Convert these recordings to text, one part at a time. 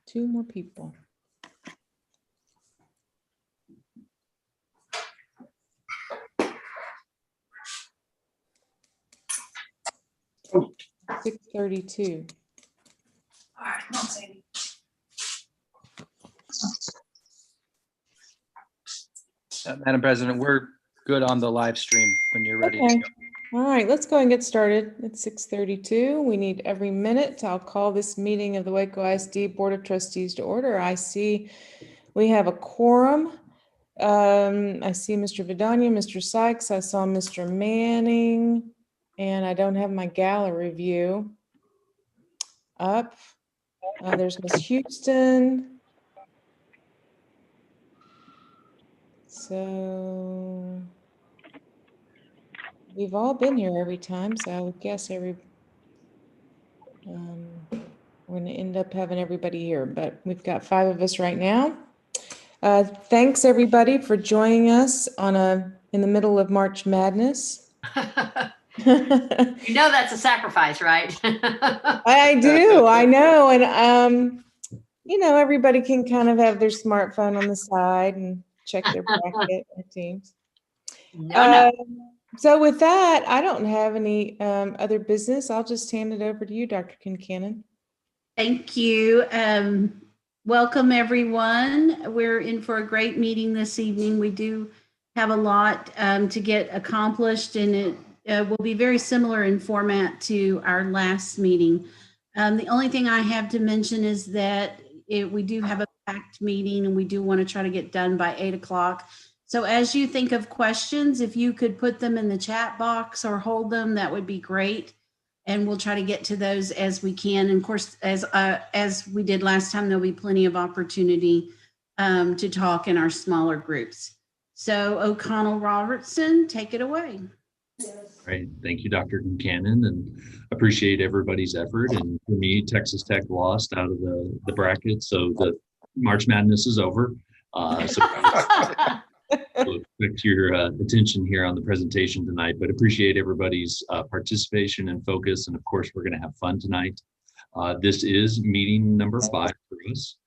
Two more people. Oh. 6:32. All right, come on, Sandy. Madam President, we're good on the live stream when you're ready Okay. to go. All right, let's go and get started. It's 6:32. We need every minute. I'll call this meeting of the Waco ISD Board of Trustees to order. I see we have a quorum. I see Mr. Vidania, Mr. Sykes. I saw Mr. Manning, and I don't have my gallery view up. There's Miss Houston. So we've all been here every time, so I would guess we're going to end up having everybody here, but we've got 5 of us right now. Thanks everybody for joining us in the middle of March Madness. You know that's a sacrifice, right? I do, I know, and everybody can kind of have their smartphone on the side and check their bracket, it seems. No. So with that, I don't have any other business. I'll just hand it over to you, Dr. Kincannon. Thank you. Welcome, everyone. We're in for a great meeting this evening. We do have a lot to get accomplished, and it will be very similar in format to our last meeting. The only thing I have to mention is that we do have a packed meeting, and we do want to try to get done by 8 o'clock. So as you think of questions, if you could put them in the chat box or hold them, that would be great. And we'll try to get to those as we can. And of course, as we did last time, there'll be plenty of opportunity to talk in our smaller groups. So O'Connell Robertson, take it away. Great. Thank you, Dr. Kincannon, and appreciate everybody's effort. And for me, Texas Tech lost out of the bracket, so the March Madness is over. We'll expect your attention here on the presentation tonight, but appreciate everybody's participation and focus. And of course, we're going to have fun tonight. This is meeting number 5 for us.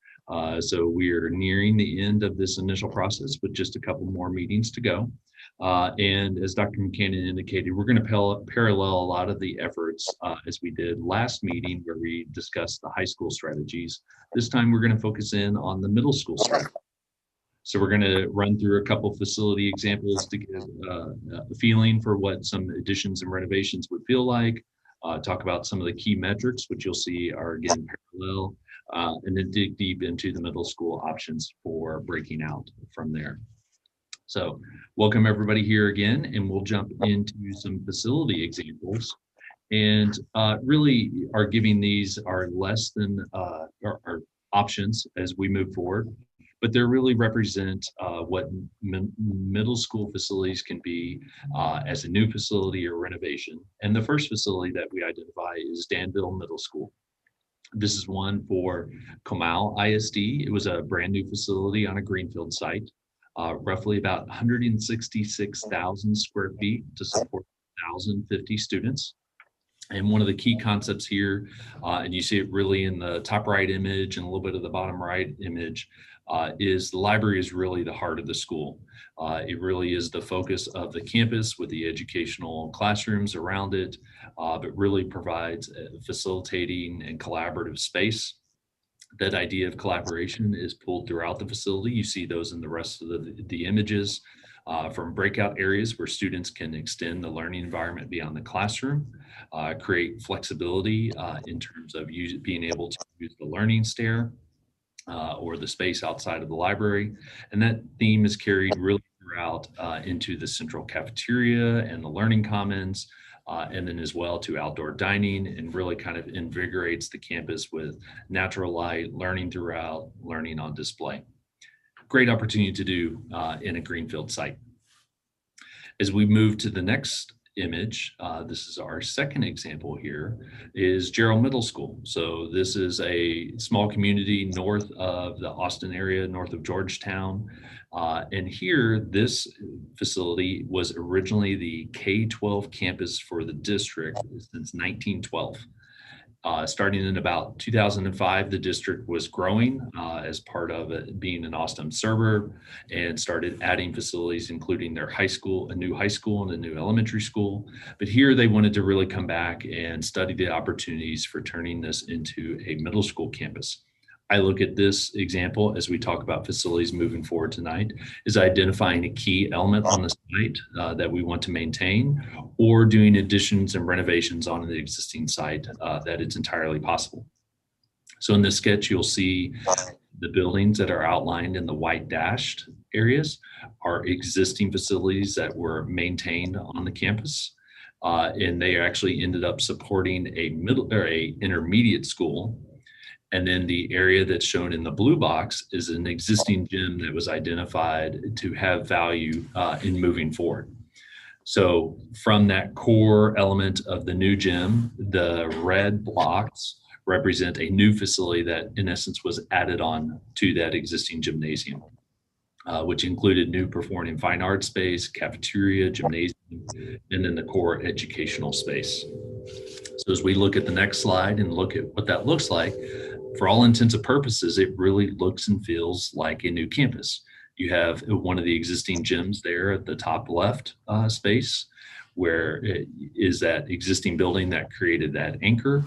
So we are nearing the end of this initial process with just a couple more meetings to go. And as Dr. Kincannon indicated, we're going to parallel a lot of the efforts as we did last meeting where we discussed the high school strategies. This time we're going to focus in on the middle school strategy. So we're going to run through a couple facility examples to get a feeling for what some additions and renovations would feel like, talk about some of the key metrics, which you'll see are again parallel, and then dig deep into the middle school options for breaking out from there. So welcome everybody here again, and we'll jump into some facility examples. And really are giving these our less than our options as we move forward. But they really represent what middle school facilities can be as a new facility or renovation. And the first facility that we identify is Danville Middle School. This is one for Comal ISD. It was a brand new facility on a greenfield site, roughly about 166,000 square feet to support 1,050 students. And one of the key concepts here, and you see it really in the top right image and a little bit of the bottom right image, is the library is really the heart of the school. It really is the focus of the campus with the educational classrooms around it, but really provides a facilitating and collaborative space. That idea of collaboration is pulled throughout the facility. You see those in the rest of the images. From breakout areas where students can extend the learning environment beyond the classroom, create flexibility in terms of being able to use the learning stair or the space outside of the library. And that theme is carried really throughout into the central cafeteria and the learning commons, and then as well to outdoor dining, and really kind of invigorates the campus with natural light, learning throughout, learning on display. Great opportunity to do in a greenfield site. As we move to the next image, this is our second example here, is Gerald Middle School. So this is a small community north of the Austin area, north of Georgetown. And here, this facility was originally the K-12 campus for the district since 1912. Starting in about 2005, the district was growing as part of it being an Austin suburb, and started adding facilities, including their high school, a new high school and a new elementary school. But here they wanted to really come back and study the opportunities for turning this into a middle school campus. I look at this example as we talk about facilities moving forward tonight, is identifying a key element on the site that we want to maintain, or doing additions and renovations on the existing site that it's entirely possible. So in this sketch, you'll see the buildings that are outlined in the white dashed areas are existing facilities that were maintained on the campus. And they actually ended up supporting a middle or a intermediate school. And then the area that's shown in the blue box is an existing gym that was identified to have value in moving forward. So from that core element of the new gym, the red blocks represent a new facility that in essence was added on to that existing gymnasium, which included new performing and fine arts space, cafeteria, gymnasium, and then the core educational space. So as we look at the next slide and look at what that looks like, for all intents and purposes, it really looks and feels like a new campus. You have one of the existing gyms there at the top left space, where it is that existing building that created that anchor.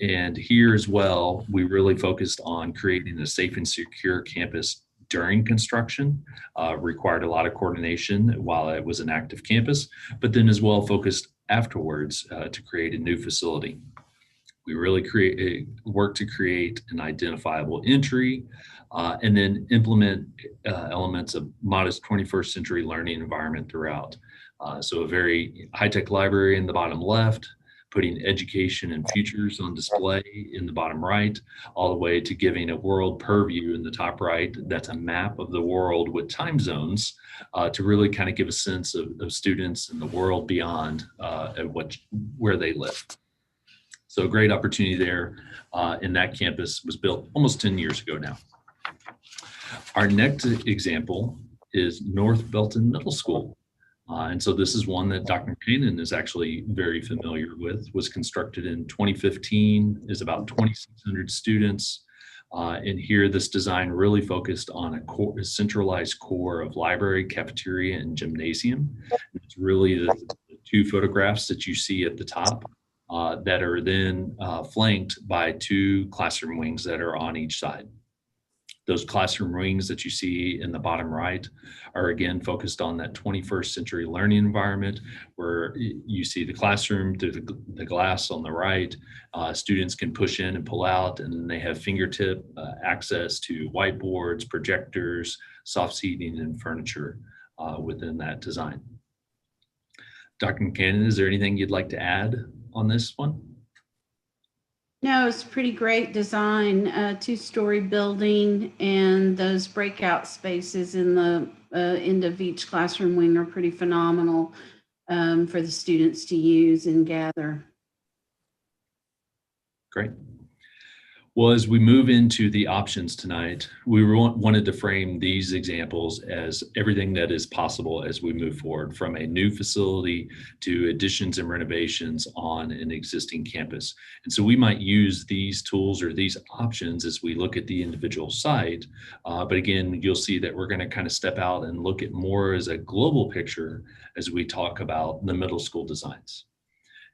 And here as well, we really focused on creating a safe and secure campus during construction, required a lot of coordination while it was an active campus, but then as well focused afterwards to create a new facility. We really work to create an identifiable entry and then implement elements of modest 21st century learning environment throughout. So a very high-tech library in the bottom left, putting education and futures on display in the bottom right, all the way to giving a world purview in the top right. That's a map of the world with time zones to really kind of give a sense of students and the world beyond where they live. So a great opportunity there, and that campus was built almost 10 years ago now. Our next example is North Belton Middle School. And so this is one that Dr. Cannon is actually very familiar with, was constructed in 2015, is about 2,600 students. And here this design really focused on a centralized core of library, cafeteria, and gymnasium. And it's really the two photographs that you see at the top. That are then flanked by two classroom wings that are on each side. Those classroom wings that you see in the bottom right are again focused on that 21st century learning environment, where you see the classroom through the glass on the right. Students can push in and pull out, and then they have fingertip access to whiteboards, projectors, soft seating, and furniture within that design. Dr. Cannon, is there anything you'd like to add on this one? No, it's pretty great design, two-story building, and those breakout spaces in the end of each classroom wing are pretty phenomenal for the students to use and gather. Great. Well, as we move into the options tonight, we wanted to frame these examples as everything that is possible as we move forward, from a new facility to additions and renovations on an existing campus. And so we might use these tools or these options as we look at the individual site. But again, you'll see that we're going to kind of step out and look at more as a global picture as we talk about the middle school designs.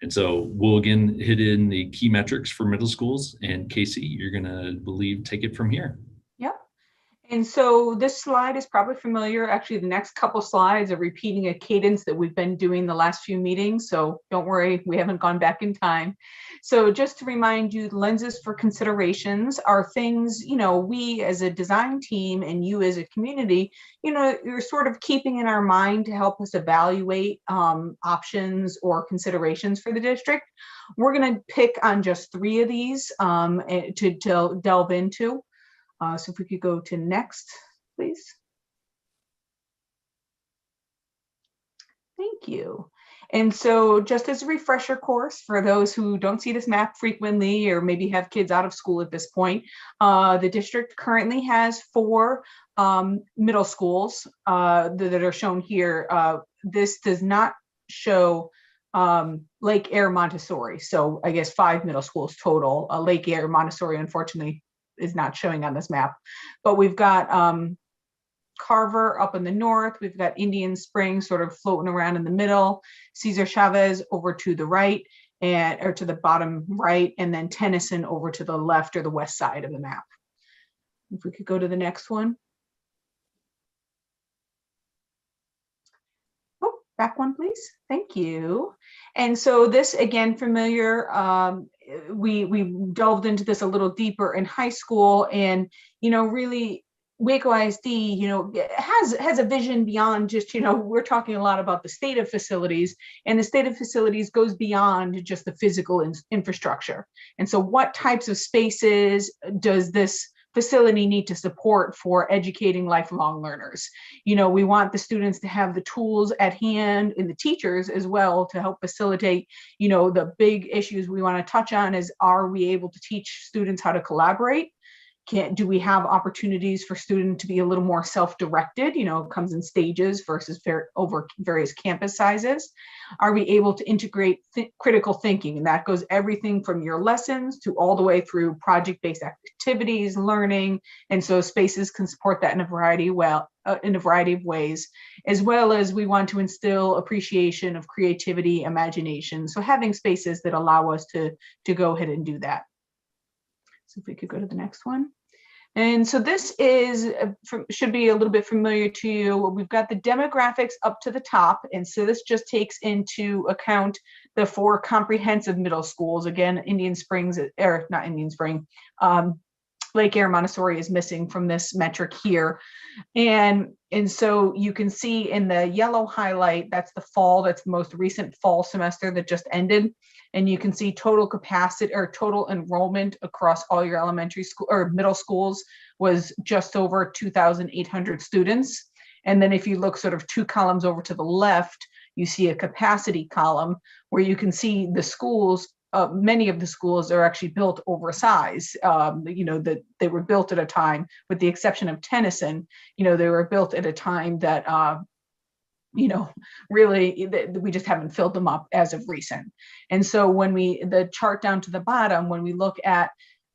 And so we'll again hit in the key metrics for middle schools, and Casey, you're gonna take it from here. Yep. And so this slide is probably familiar. Actually, the next couple slides are repeating a cadence that we've been doing the last few meetings. So don't worry, we haven't gone back in time. So just to remind you, lenses for considerations are things, we as a design team and you as a community, you're sort of keeping in our mind to help us evaluate options or considerations for the district. We're going to pick on just 3 of these to delve into. So if we could go to next, please. Thank you. And so just as a refresher course for those who don't see this map frequently or maybe have kids out of school at this point, the district currently has 4 middle schools that are shown here. This does not show Lake Air Montessori. So I guess 5 middle schools total. Lake Air Montessori, unfortunately, is not showing on this map, but we've got Carver up in the north. We've got Indian Springs sort of floating around in the middle, Cesar Chavez over to the right or to the bottom right, and then Tennyson over to the left or the west side of the map. If we could go to the next one. Oh, back one, please. Thank you. And so this, again, familiar. We delved into this a little deeper in high school, and really Waco ISD, has a vision beyond just, we're talking a lot about the state of facilities, and the state of facilities goes beyond just the physical infrastructure. And so what types of spaces does this facility need to support for educating lifelong learners? We want the students to have the tools at hand, and the teachers as well, to help facilitate, the big issues we want to touch on is, are we able to teach students how to collaborate? Do we have opportunities for students to be a little more self-directed? It comes in stages versus over various campus sizes. Are we able to integrate critical thinking? And that goes everything from your lessons to all the way through project-based activities, learning. And so spaces can support that in a variety of ways, as well as we want to instill appreciation of creativity, imagination. So having spaces that allow us to go ahead and do that. So if we could go to the next one. And so this should be a little bit familiar to you. We've got the demographics up to the top. And so this just takes into account the 4 comprehensive middle schools. Again, Indian Springs, or not Indian Spring, Lake Air Montessori is missing from this metric here. And so you can see in the yellow highlight, that's the most recent fall semester that just ended. And you can see total capacity or total enrollment across all your elementary school or middle schools was just over 2,800 students. And then if you look sort of 2 columns over to the left, you see a capacity column where you can see the schools. Many of the schools are actually built oversized. That they were built at a time, with the exception of Tennyson, they were built at a time that, really we just haven't filled them up as of recent. And so when the chart down to the bottom, when we look at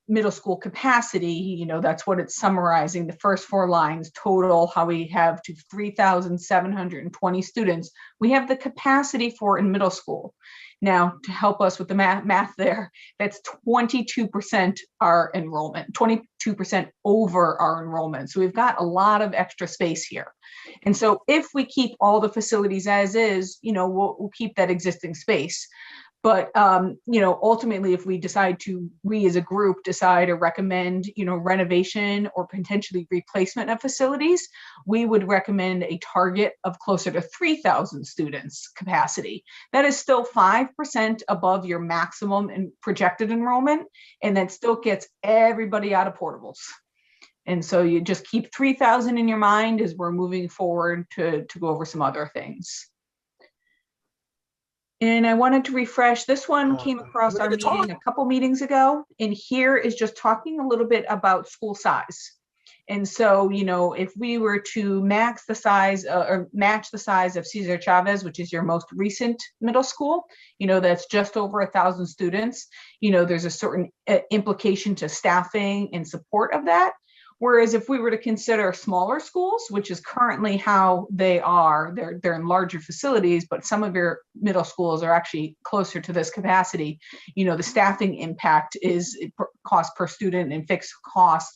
middle school capacity, that's what it's summarizing. The first 4 lines total, how we have to 3,720 students we have the capacity for in middle school. Now, to help us with the math there, that's 22% our enrollment, 22% over our enrollment. So we've got a lot of extra space here. And so if we keep all the facilities as is, we'll keep that existing space. But, ultimately, if we as a group decide or recommend, renovation or potentially replacement of facilities, we would recommend a target of closer to 3,000 students capacity. That is still 5% above your maximum and projected enrollment, and that still gets everybody out of portables. And so you just keep 3,000 in your mind as we're moving forward to go over some other things. And I wanted to refresh, this one came across our meeting a couple meetings ago, and here is just talking a little bit about school size. And so, if we were to match the size of Cesar Chavez, which is your most recent middle school, that's just over 1,000 students, there's a certain implication to staffing and support of that. Whereas if we were to consider smaller schools, which is currently how they are, they're in larger facilities, but some of your middle schools are actually closer to this capacity. The staffing impact is cost per student and fixed cost,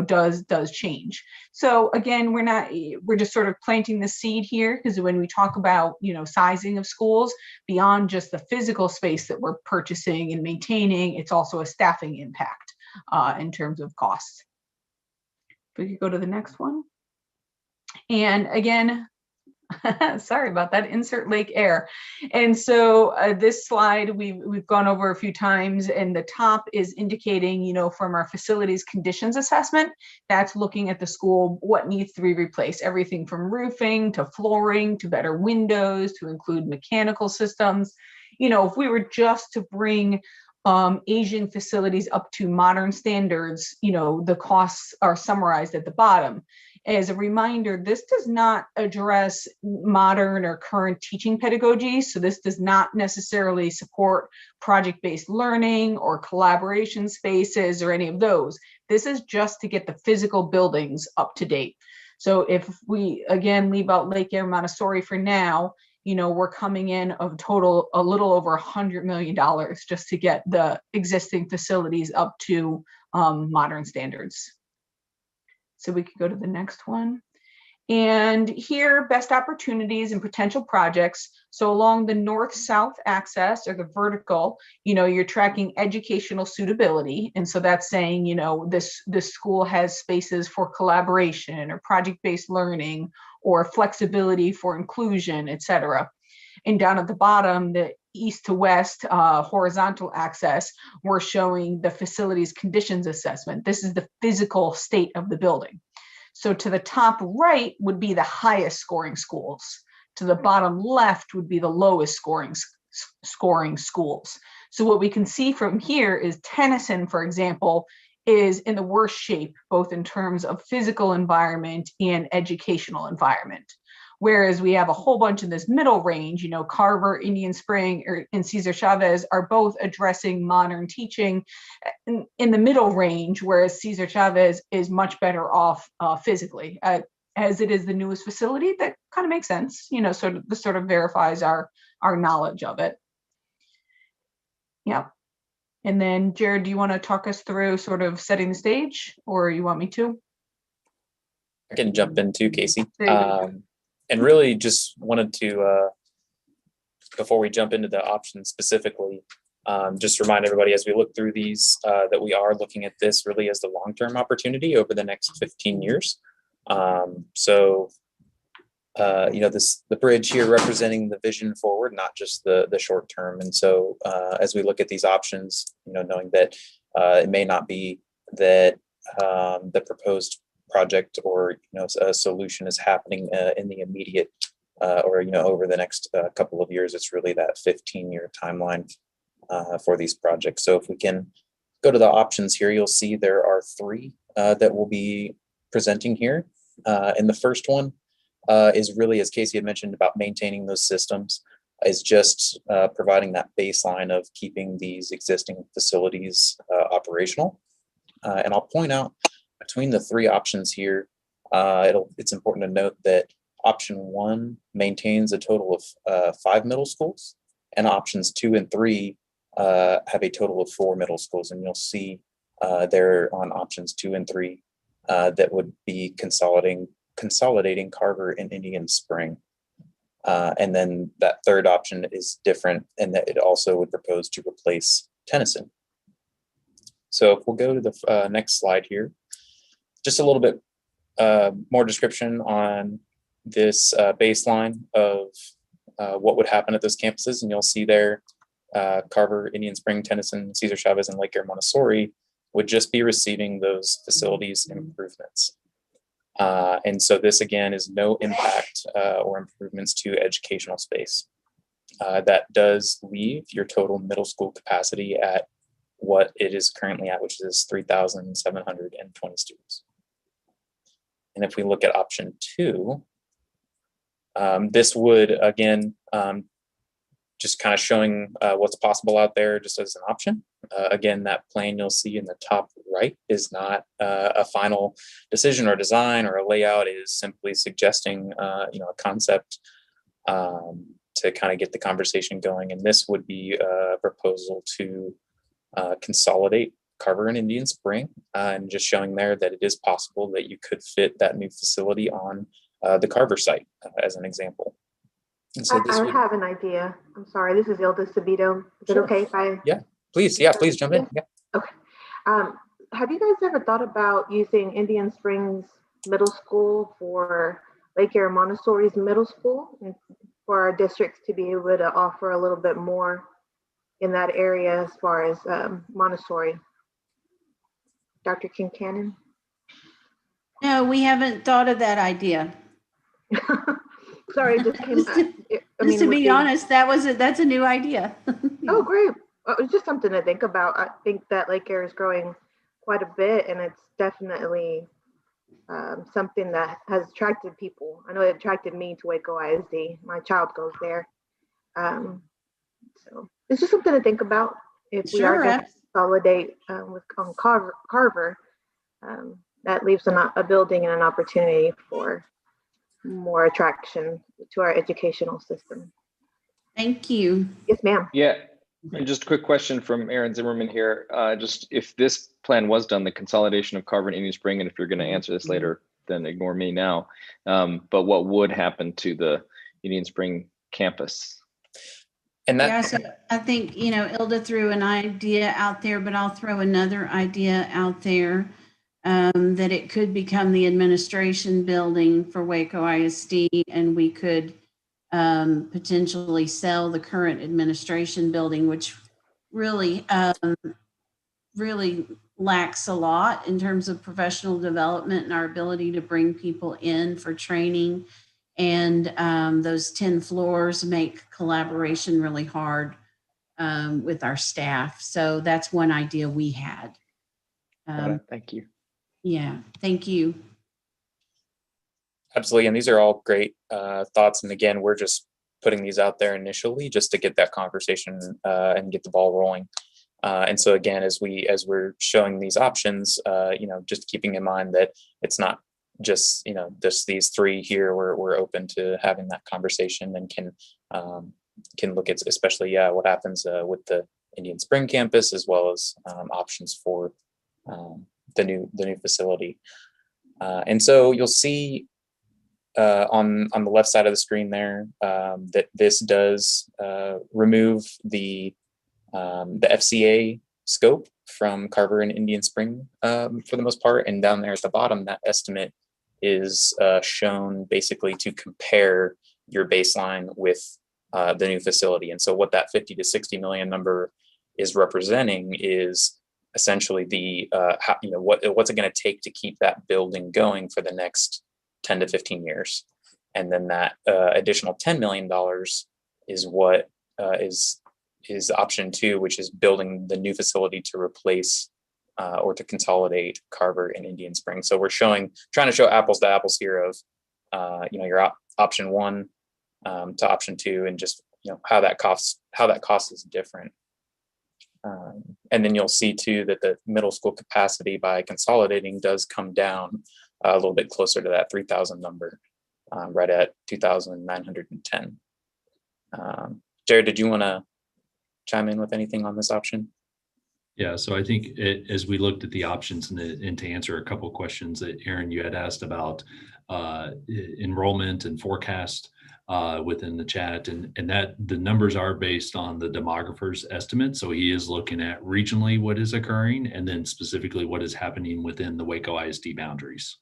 does change. So again, we're just sort of planting the seed here, because when we talk about, sizing of schools beyond just the physical space that we're purchasing and maintaining, it's also a staffing impact in terms of costs. We could go to the next one. And again, sorry about that, insert Lake Air. And so this slide we've gone over a few times, and the top is indicating, from our facilities conditions assessment, that's looking at the school, what needs to be replaced, everything from roofing to flooring to better windows to include mechanical systems. If we were just to bring Asian facilities up to modern standards, the costs are summarized at the bottom. As a reminder, this does not address modern or current teaching pedagogy. So this does not necessarily support project-based learning or collaboration spaces or any of those. This is just to get the physical buildings up to date. So if we, again, leave out Lake Air Montessori for now, we're coming in of total a little over $100 million just to get the existing facilities up to modern standards. So we could go to the next one. And here, best opportunities and potential projects. So along the north-south axis or the vertical, you're tracking educational suitability. And so that's saying, this school has spaces for collaboration or project-based learning or flexibility for inclusion, et cetera. And down at the bottom, the east to west horizontal axis, we're showing the facilities conditions assessment. This is the physical state of the building. So to the top right would be the highest scoring schools. To the bottom left would be the lowest scoring schools. So what we can see from here is Tennyson, for example, is in the worst shape, both in terms of physical environment and educational environment. Whereas we have a whole bunch in this middle range, Carver, Indian Spring, and Cesar Chavez are both addressing modern teaching in the middle range, whereas Cesar Chavez is much better off physically. As it is the newest facility, that kind of makes sense, this sort of verifies our knowledge of it. Yeah. And then Jared, do you want to talk us through sort of setting the stage, or you want me to? I can jump in too, Casey. There you go. And really just wanted to, before we jump into the options specifically, just remind everybody as we look through these that we are looking at this really as the long-term opportunity over the next 15 years. The bridge here representing the vision forward, not just the short term. And so as we look at these options, knowing that it may not be that the proposed project or a solution is happening in the immediate or over the next couple of years. It's really that 15-year timeline for these projects. So if we can go to the options here, you'll see there are three that we'll be presenting here. And the first one is really, as Casey had mentioned, about maintaining those systems, is just providing that baseline of keeping these existing facilities operational. And I'll point out between the three options here, it's important to note that option 1 maintains a total of 5 middle schools, and options 2 and 3 have a total of 4 middle schools. And you'll see there on options 2 and 3 that would be consolidating Carver and Indian Spring. And then that third option is different in that it also would propose to replace Tennyson. So if we'll go to the next slide here, just a little bit more description on this baseline of what would happen at those campuses. And you'll see there Carver, Indian Spring, Tennyson, Cesar Chavez, and Lake Air Montessori would just be receiving those facilities improvements. And so this again is no impact or improvements to educational space. That does leave your total middle school capacity at what it is currently at, which is 3,720 students. And if we look at option 2, this would again just kind of showing what's possible out there just as an option. Again, that plan you'll see in the top right is not a final decision or design or a layout. It is simply suggesting a concept to kind of get the conversation going. And this would be a proposal to consolidate Carver and Indian Spring, and just showing there that it is possible that you could fit that new facility on the Carver site as an example. And so I have an idea. I'm sorry, this is Ilda Sabito. Is it okay if I? Yeah, please jump in. Yeah. Okay. Have you guys ever thought about using Indian Springs Middle School for Lake Air Montessori's middle school, and for our districts to be able to offer a little bit more in that area as far as Montessori? Dr. Kincannon? No, we haven't thought of that idea. Sorry, it just came. Just to be honest, that's a new idea. Oh, great. it's just something to think about. I think that Lake Air is growing quite a bit, and it's definitely something that has attracted people. I know it attracted me to Waco ISD. My child goes there. So it's just something to think about if we are Sure. going to consolidate with on Carver. That leaves a building and an opportunity for more attraction to our educational system. Thank you. Yes, ma'am. Yeah, and just a quick question from Aaron Zimmerman here. Just if this plan was done, the consolidation of Carver and Indian Spring, and if you're going to answer this later, then ignore me now. But what would happen to the Indian Spring campus? And that, Yeah, so I think, Ilda threw an idea out there, but I'll throw another idea out there, that it could become the administration building for Waco ISD, and we could potentially sell the current administration building, which really, really lacks a lot in terms of professional development and our ability to bring people in for training. And those 10 floors make collaboration really hard with our staff. So that's one idea we had. Thank you. Yeah, thank you. absolutely. And these are all great thoughts. And again, we're just putting these out there initially just to get that conversation and get the ball rolling. And so again, as we're showing these options, just keeping in mind that it's not just these three here. We're open to having that conversation and can look at especially what happens with the Indian Spring campus, as well as options for the new facility. And so you'll see on the left side of the screen there that this does remove the FCA scope from Carver and Indian Spring for the most part. And down there at the bottom, that estimate is shown basically to compare your baseline with the new facility. And so what that 50 to 60 million number is representing is essentially the what's it going to take to keep that building going for the next 10 to 15 years. And then that additional $10 million is what is option 2, which is building the new facility to replace or to consolidate Carver and Indian Spring. So we're trying to show apples to apples here of your option 1 to option 2, and just how that cost is different. And then you'll see too that the middle school capacity by consolidating does come down a little bit closer to that 3,000 number, right at 2,910. Jared, did you want to chime in with anything on this option? Yeah, so I think as we looked at the options and to answer a couple of questions that Aaron, you had asked about enrollment and forecast within the chat, and that the numbers are based on the demographer's estimate. So he is looking at regionally what is occurring, and then specifically what is happening within the Waco ISD boundaries.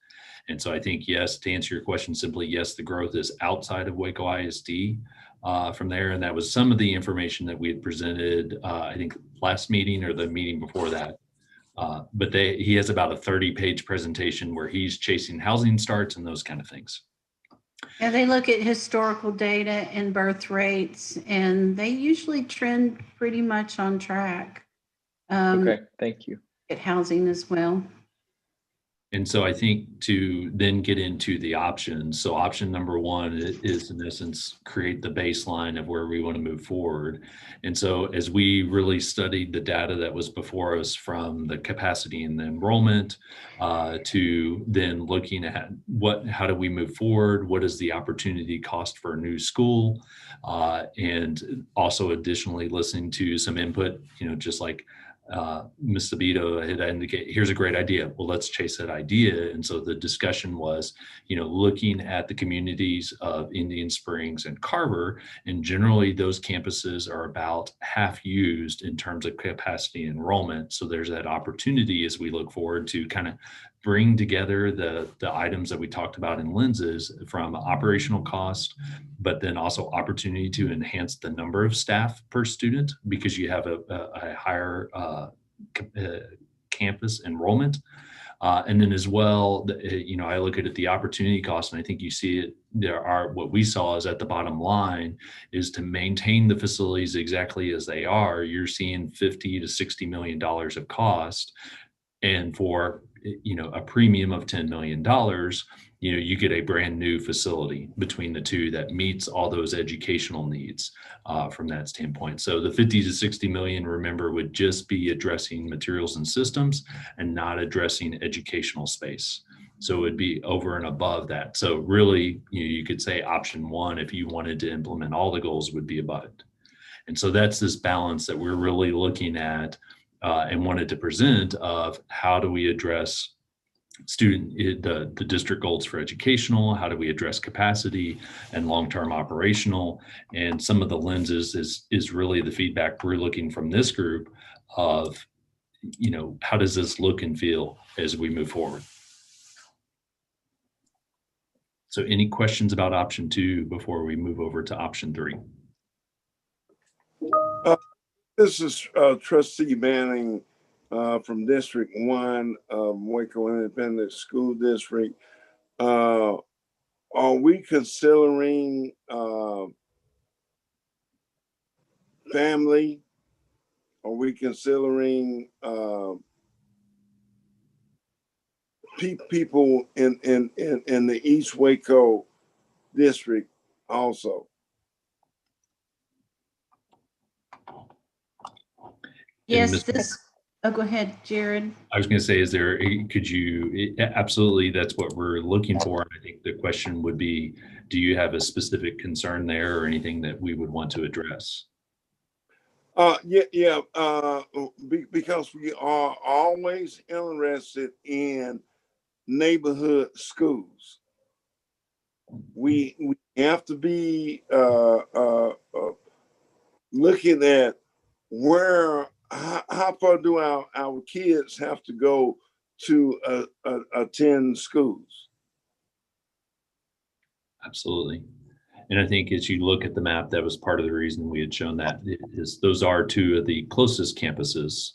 And so I think, yes, to answer your question simply, yes, the growth is outside of Waco ISD from there. And that was some of the information that we had presented, I think last meeting or the meeting before that. But he has about a 30-page presentation where he's chasing housing starts and those kind of things. Yeah, they look at historical data and birth rates, and they usually trend pretty much on track. Okay, thank you. At housing as well. And so I think to then get into the options. So option number 1 is in essence, create the baseline of where we want to move forward. And so as we really studied the data that was before us from the capacity and the enrollment to then looking at how do we move forward? What is the opportunity cost for a new school? And also additionally listening to some input, just like Ms. Sabito had indicated, here's a great idea. Well, let's chase that idea. And so the discussion was, looking at the communities of Indian Springs and Carver, and generally those campuses are about half used in terms of capacity enrollment. So there's that opportunity as we look forward to kind of bring together the items that we talked about in lenses from operational cost, but then also opportunity to enhance the number of staff per student because you have a higher campus enrollment. And then as well, I look at the opportunity cost, and I think you see it. What we saw is at the bottom line is to maintain the facilities exactly as they are. You're seeing $50 to $60 million of cost, and for a premium of $10 million, you get a brand new facility between the two that meets all those educational needs from that standpoint. So the 50 to 60 million, remember, would just be addressing materials and systems and not addressing educational space. So it would be over and above that. So really, you could say option one, if you wanted to implement all the goals, would be above it. And so that's this balance that we're really looking at and wanted to present of how do we address the district goals for educational, how do we address capacity and long-term operational, and some of the lenses is really the feedback we're looking from this group of, how does this look and feel as we move forward? So any questions about option 2 before we move over to option 3? This is Trustee Manning from District 1 of Waco Independent School District. Are we considering family? Are we considering people in the East Waco district also? Yes, go ahead, Jared. I was going to say, absolutely, that's what we're looking for. And I think the question would be, do you have a specific concern there or anything that we would want to address? Because we are always interested in neighborhood schools. We have to be looking at how far do our kids have to go to attend schools. Absolutely. And I think as you look at the map, that was part of the reason we had shown that is those are two of the closest campuses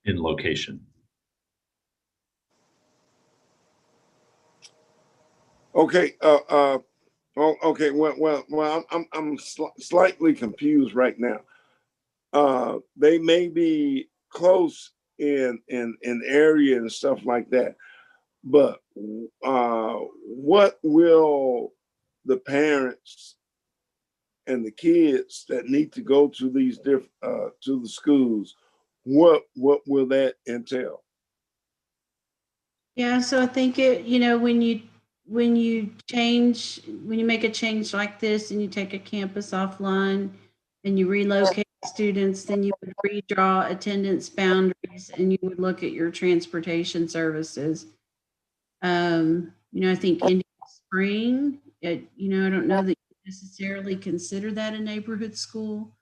in location. Okay. Okay. Well, I'm slightly confused right now. They may be close in area and stuff like that, but what will the parents and the kids that need to go to these to the schools, what will that entail? Yeah, so I think when you make a change like this and you take a campus offline and you relocate students, then you would redraw attendance boundaries and you would look at your transportation services. I think Indian Spring, I don't know that you necessarily consider that a neighborhood school,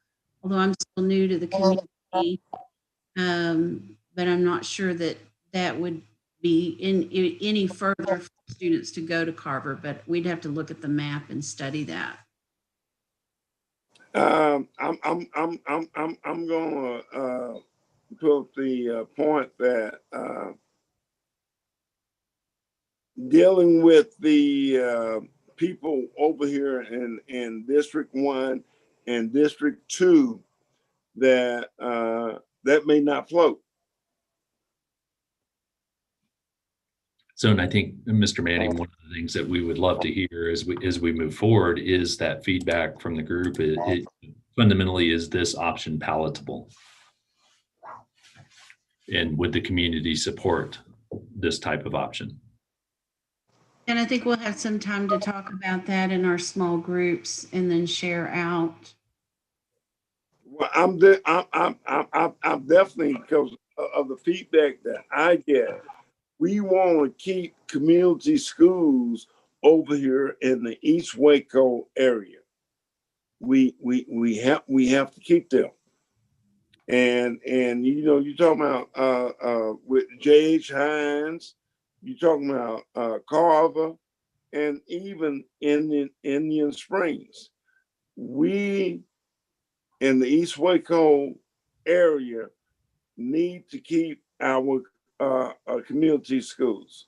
although I'm still new to the community. But I'm not sure that would be any further for students to go to Carver, but we'd have to look at the map and study that. I'm going to put the point that dealing with the people over here in District 1 and District 2, that may not float. So, and I think, Mr. Manning, one of the things that we would love to hear as we move forward is that feedback from the group. It fundamentally, is this option palatable? And would the community support this type of option? And I think we'll have some time to talk about that in our small groups and then share out. Well, I'm definitely, because of the feedback that I get, we want to keep community schools over here in the East Waco area. We have to keep them. And you're talking about with J.H. Hines, you're talking about Carver, and even Indian Springs. We in the East Waco area need to keep our community schools?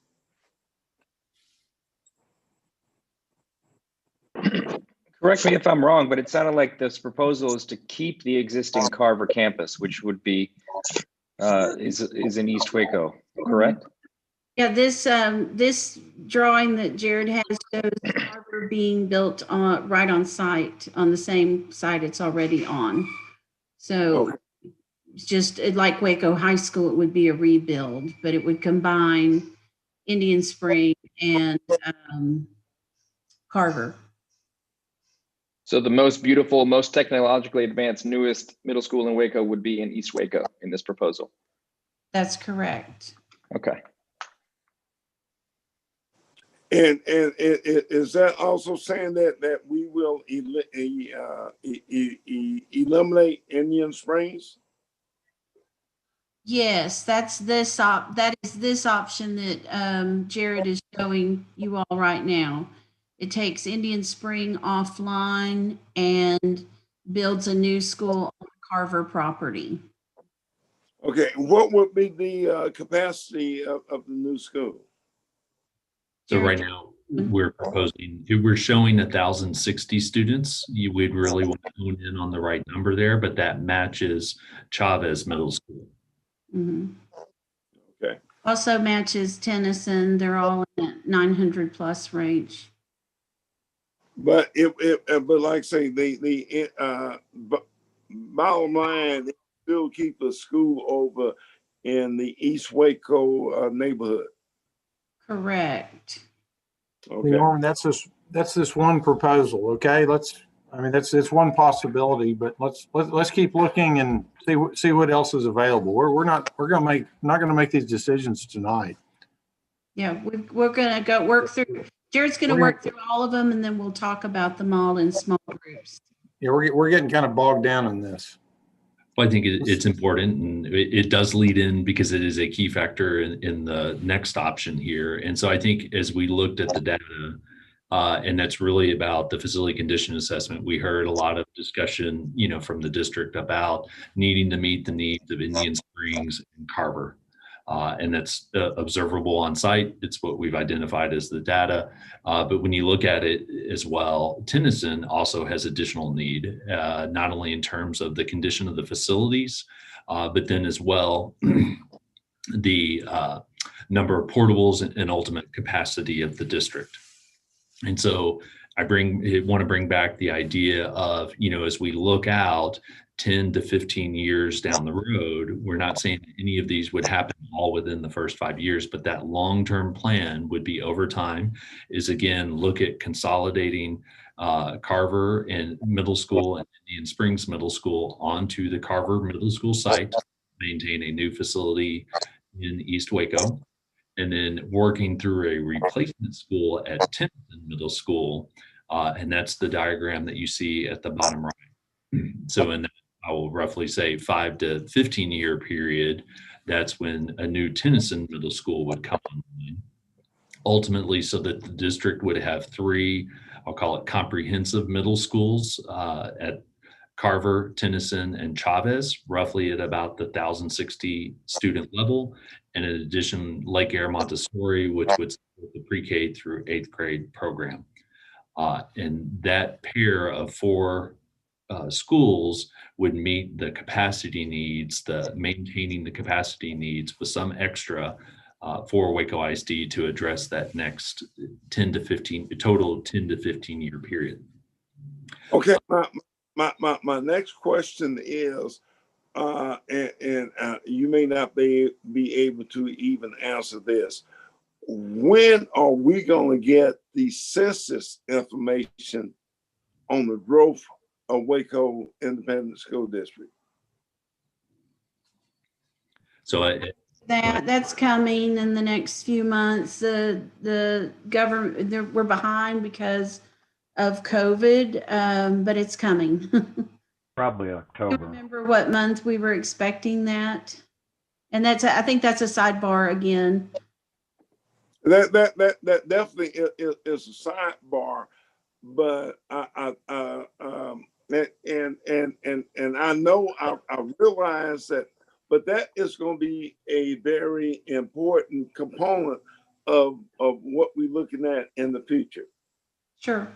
Correct me if I'm wrong, but it sounded like this proposal is to keep the existing Carver campus, which would be is in East Waco, correct? Yeah, this drawing that Jared has shows Carver being built on right on site, on the same site it's already on. So Okay. it's just like Waco High School, it would be a rebuild, but it would combine Indian Spring and Carver. So the most beautiful, most technologically advanced, newest middle school in Waco would be in East Waco in this proposal. That's correct. Okay. And is that also saying that we will eliminate Indian Springs? Yes, that is this option that Jared is showing you all right now. It takes Indian Spring offline and builds a new school on Carver property. Okay, what would be the capacity of the new school? So right now, we're showing 1,060 students. We'd really want to hone in on the right number there, but that matches Chavez Middle School. Mhm. Okay. Also matches Tennyson. They're all in that 900 plus range. But but like I say, bottom line, they still keep the school over in the East Waco neighborhood. Correct. Okay. Norman, that's just one proposal. Okay, it's one possibility, but let's keep looking and see what else is available. We're not gonna make these decisions tonight. Yeah, we're gonna go work through. Jared's gonna work through all of them, and then we'll talk about them all in small groups. Yeah, we're getting kind of bogged down in this. Well, I think it's important, and it does lead in because it is a key factor in the next option here. And so I think as we looked at the data, and that's really about the facility condition assessment, we heard a lot of discussion, from the district about needing to meet the needs of Indian Springs and Carver. And that's observable on site. It's what we've identified as the data. But when you look at it as well, Tennyson also has additional need, not only in terms of the condition of the facilities, but then as well, the number of portables and ultimate capacity of the district. And so I want to bring back the idea of, as we look out 10 to 15 years down the road, we're not saying any of these would happen all within the first 5 years, but that long-term plan would be over time is, again, look at consolidating Carver and Middle School and Indian Springs Middle School onto the Carver Middle School site, maintain a new facility in East Waco, and then working through a replacement school at Tennyson Middle School. And that's the diagram that you see at the bottom right. So in that, I will roughly say 5 to 15 year period, that's when a new Tennyson Middle School would come online. Ultimately, so that the district would have 3, I'll call it comprehensive middle schools at Carver, Tennyson, and Chavez, roughly at about the 1,060 student level. And in addition, Lake Air Montessori, which would support the pre-K through 8th grade program. And that pair of 4 schools would meet the capacity needs, maintaining the capacity needs with some extra for Waco ISD to address that next 10 to 15 year period. Okay, my next question is, and you may not be able to even answer this. When are we going to get the census information on the growth of Waco Independent School District? So That's coming in the next few months. The government, we're behind because of COVID, but it's coming. Probably Do October. you remember what month we were expecting that? And I think that's a sidebar again. That definitely is a sidebar, but I know I realize that but that is going to be a very important component of what we're looking at in the future. Sure.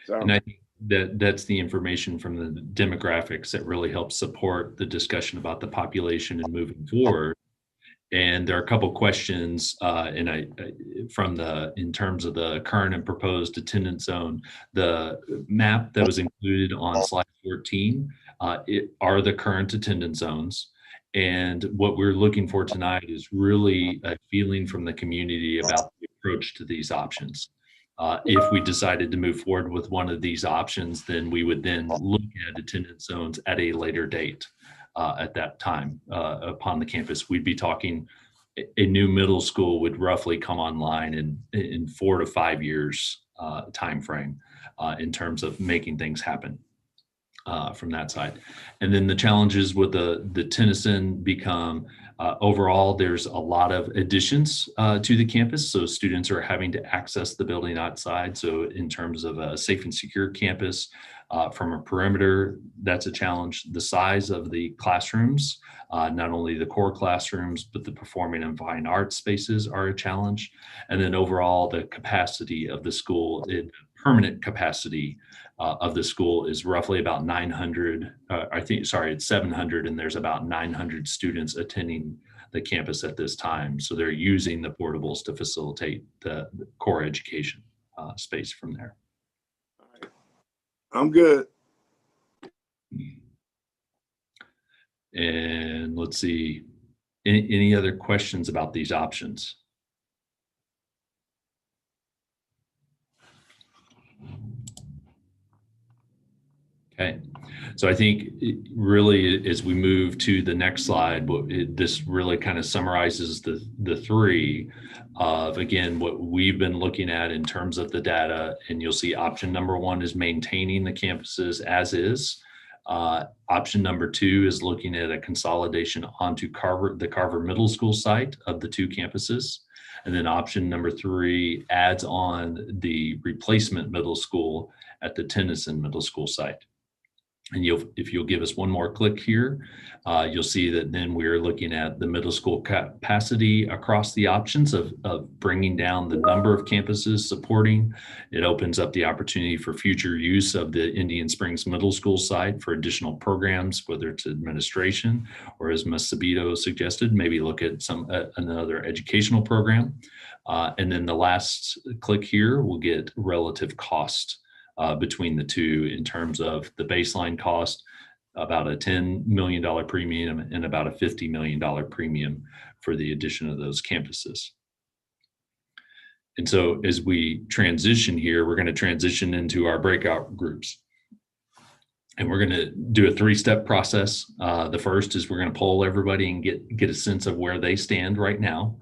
So, And I think that's the information from the demographics that really helps support the discussion about the population and moving forward. And there are a couple questions, and in terms of the current and proposed attendance zone, the map that was included on slide 14 are the current attendance zones. And what we're looking for tonight is really a feeling from the community about the approach to these options. If we decided to move forward with one of these options, then we would then look at attendance zones at a later date. At that time upon the campus, we'd be talking a new middle school would roughly come online in 4 to 5 years time frame in terms of making things happen from that side. And then the challenges with the Tennyson become overall, there's a lot of additions to the campus. So students are having to access the building outside. So in terms of a safe and secure campus, from a perimeter, that's a challenge. The size of the classrooms, not only the core classrooms, but the performing and fine arts spaces are a challenge. And then overall, the capacity of the school, permanent capacity of the school is roughly about 900, it's 700, and there's about 900 students attending the campus at this time. So they're using the portables to facilitate the core education space from there. I'm good. And let's see, any other questions about these options? Okay, so I think really as we move to the next slide, this really kind of summarizes the three of, again, what we've been looking at in terms of the data. And you'll see option number 1 is maintaining the campuses as is. Option number 2 is looking at a consolidation onto the Carver Middle School site of the 2 campuses. And then option number 3 adds on the replacement middle school at the Tennyson Middle School site. And if you'll give us one more click here, you'll see that then we're looking at the middle school capacity across the options of bringing down the number of campuses supporting. It opens up the opportunity for future use of the Indian Springs Middle School site for additional programs, whether it's administration or, as Ms. Sabito suggested, maybe look at another educational program. And then the last click here will get relative cost between the two in terms of the baseline cost, about a $10 million premium and about a $50 million premium for the addition of those campuses. And so as we transition here, we're going to transition into our breakout groups. And we're going to do a 3-step process. The first is we're going to poll everybody and get a sense of where they stand right now.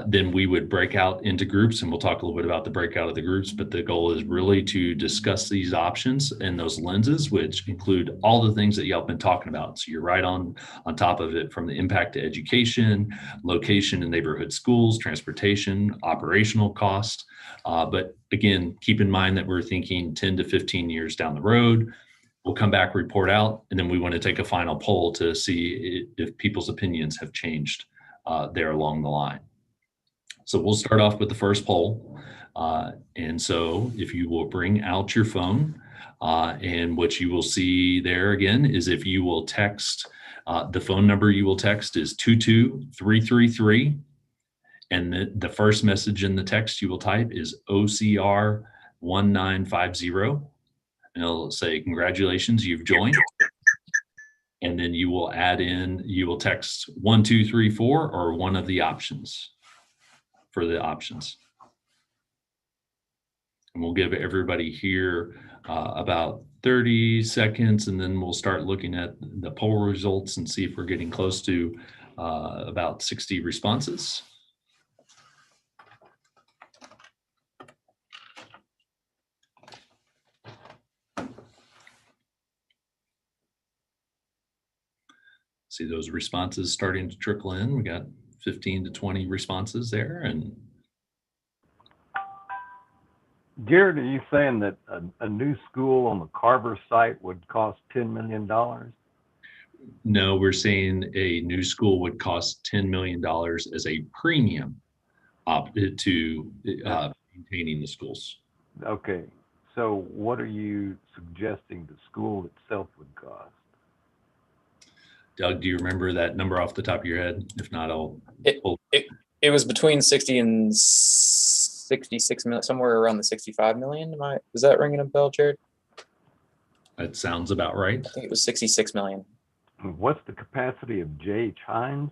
Then we would break out into groups, and we'll talk a little bit about the breakout of the groups, but the goal is really to discuss these options and those lenses, which include all the things that y'all been talking about. So you're right on top of it, from the impact to education, location in neighborhood schools, transportation, operational cost. But again, keep in mind that we're thinking 10 to 15 years down the road. We'll come back, report out, and then we want to take a final poll to see if people's opinions have changed there along the line. So we'll start off with the first poll. And so if you will bring out your phone, and what you will see there again is if you will text, the phone number you will text is 22333. And the first message in the text you will type is OCR 1950. And it'll say, congratulations, you've joined. And then you will add in, you will text 1234 or one of the options for the options. And we'll give everybody here about 30 seconds, and then we'll start looking at the poll results and see if we're getting close to about 60 responses. See those responses starting to trickle in. We got 15 to 20 responses there. And Gerald, are you saying that a new school on the Carver site would cost $10 million? No, we're saying a new school would cost $10 million as a premium to maintaining the schools. Okay, so what are you suggesting the school itself would cost? Doug, do you remember that number off the top of your head? If not, I'll pull. It was between 60 and 66 million, somewhere around the 65 million. Is that ringing a bell, Jared? That sounds about right. I think it was 66 million. What's the capacity of J.H. Hines?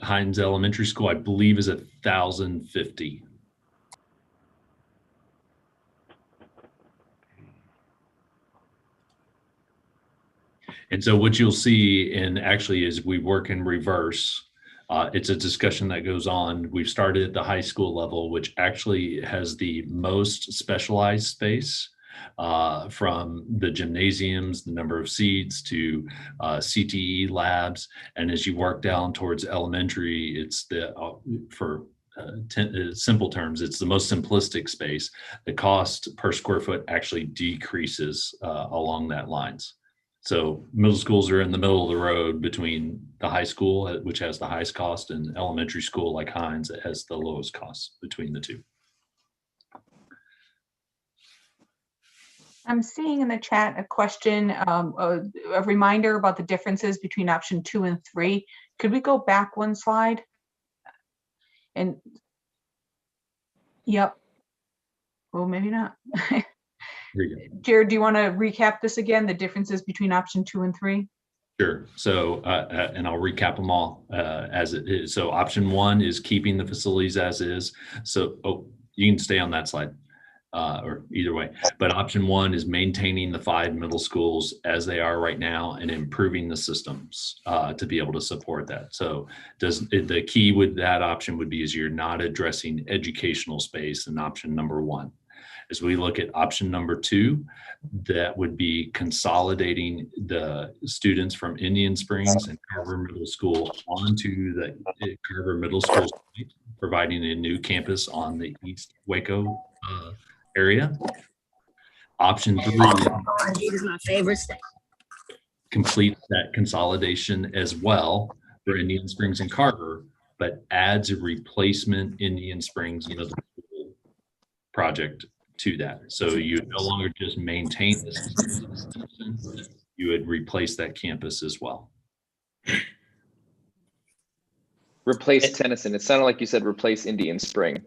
Hines Elementary School, I believe, is 1,050. And so what you'll see, and actually as we work in reverse, it's a discussion that goes on. We've started at the high school level, which actually has the most specialized space, from the gymnasiums, the number of seats, to CTE labs. And as you work down towards elementary, it's simple terms, it's the most simplistic space. The cost per square foot actually decreases along that lines. So middle schools are in the middle of the road between the high school, which has the highest cost, and elementary school like Hines, that has the lowest cost between the two. I'm seeing in the chat a question, a reminder about the differences between option 2 and 3. Could we go back one slide? And yep. Well, maybe not. Jared, do you want to recap this again, the differences between option 2 and 3? Sure. So, and I'll recap them all as it is. So option 1 is keeping the facilities as is. So, you can stay on that slide. Or either way, but option 1 is maintaining the 5 middle schools as they are right now and improving the systems to be able to support that. So the key with that option would be is you're not addressing educational space in option number 1. As we look at option number 2, that would be consolidating the students from Indian Springs and Carver Middle School onto the Carver Middle School site, providing a new campus on the East Waco area. Option 3 is my favorite state. Complete that consolidation as well for Indian Springs and Carver, but adds a replacement Indian Springs Middle School project to that. So you no longer just maintain this, you would replace that campus as well. Replace Tennyson. It sounded like you said replace Indian Spring.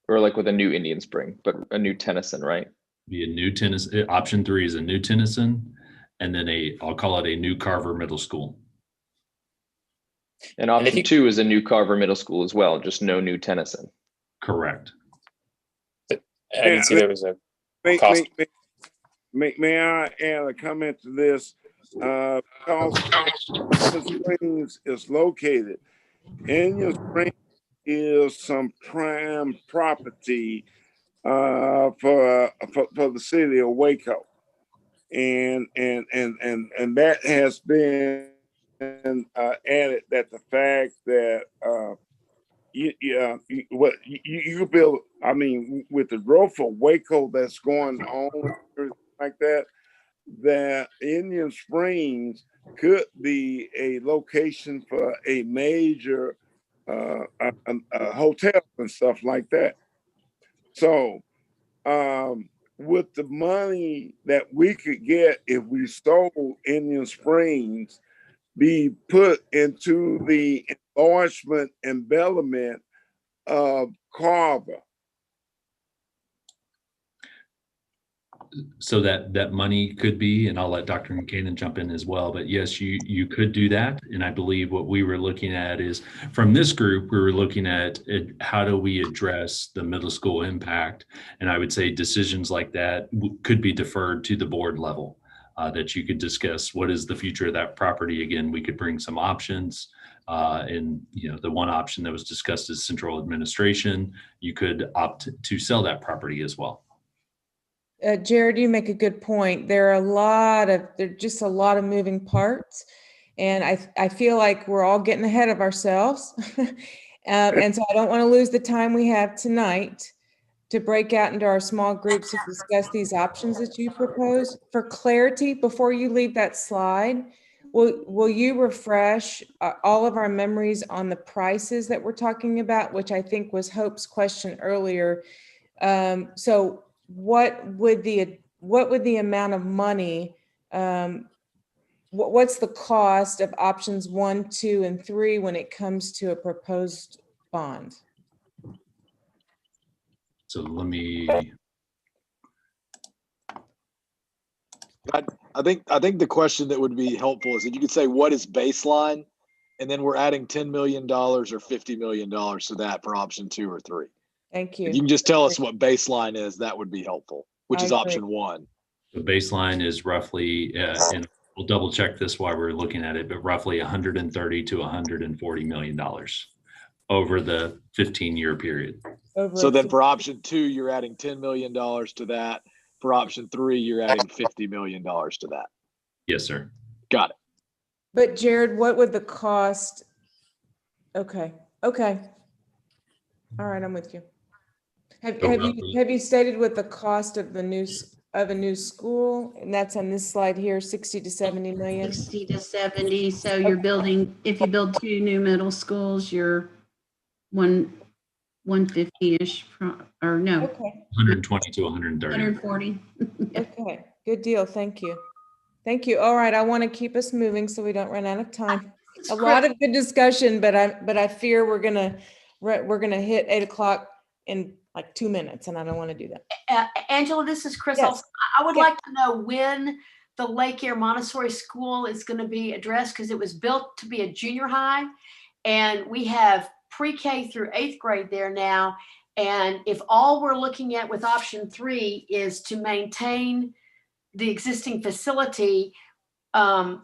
Or like with a new Indian Spring, but a new Tennyson, right? Be a new Tennyson. Option 3 is a new Tennyson, and then I'll call it a new Carver Middle School. And option 2 is a new Carver Middle School as well, just no new Tennyson. Correct. I didn't see there was a cost. May I add a comment to this? Because Indian Springs is located, Indian Springs is some prime property for the city of Waco, and that has been added, that the fact that you build, I mean, with the growth of Waco that's going on like that, that Indian Springs could be a location for a major hotel and stuff like that. So with the money that we could get if we sold Indian Springs, be put into the enlargement and development of Carver. So that money could be, and I'll let Dr. McCannon jump in as well, but yes, you could do that. And I believe what we were looking at is, from this group, we were looking at how do we address the middle school impact? And I would say decisions like that could be deferred to the board level, that you could discuss what is the future of that property. Again, we could bring some options. And the one option that was discussed is central administration. You could opt to sell that property as well. Jared, you make a good point. There are just a lot of moving parts, and I feel like we're all getting ahead of ourselves. And so I don't want to lose the time we have tonight. to break out into our small groups to discuss these options that you propose. For clarity, before you leave that slide, will you refresh all of our memories on the prices that we're talking about, which I think was Hope's question earlier. So what would the amount of money, what's the cost of options 1, 2, and 3 when it comes to a proposed bond? So let me, I think the question that would be helpful is that you could say, what is baseline? And then we're adding $10 million or $50 million to that for option 2 or 3. Thank you. If you can just tell us what baseline is, that would be helpful, which is option 1. the baseline is roughly, and we'll double check this while we're looking at it, but roughly 130 to 140 million dollars over the 15-year period. So then for option 2, you're adding $10 million to that. For option 3, you're adding $50 million to that. Yes, sir. Got it. But Jared, what would the cost? Okay. All right, I'm with you. Have you stated what the cost of a new school, and that's on this slide here, 60 to 70 million? 60 to 70. So you're building, if you build 2 new middle schools, you're 150-ish, or no, Okay. 120 to 130. 140. Okay, good deal. Thank you. All right, I want to keep us moving so we don't run out of time. A lot of good discussion, but I fear we're gonna hit 8 o'clock in like 2 minutes, and I don't want to do that. Angela, this is Chris. Yes. I would like to know when the Lake Air Montessori School is going to be addressed, because it was built to be a junior high, and we have pre-K through 8th grade there now. And if all we're looking at with option 3 is to maintain the existing facility, I'm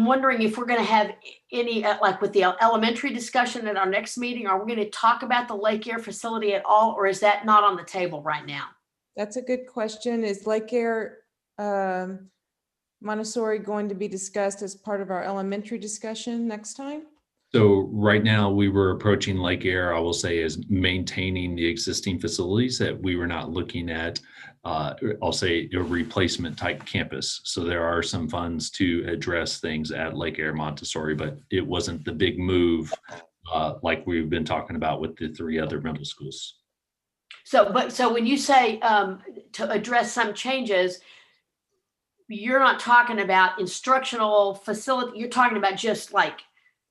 wondering if we're going to have any, like with the elementary discussion at our next meeting, are we going to talk about the Lake Air facility at all, or is that not on the table right now? That's a good question. Is Lake Air Montessori going to be discussed as part of our elementary discussion next time? So right now we were approaching Lake Air, I will say, as maintaining the existing facilities, that we were not looking at, I'll say, a replacement type campus. So there are some funds to address things at Lake Air Montessori, but it wasn't the big move like we've been talking about with the 3 other middle schools. So when you say to address some changes, you're not talking about instructional facility, you're talking about just like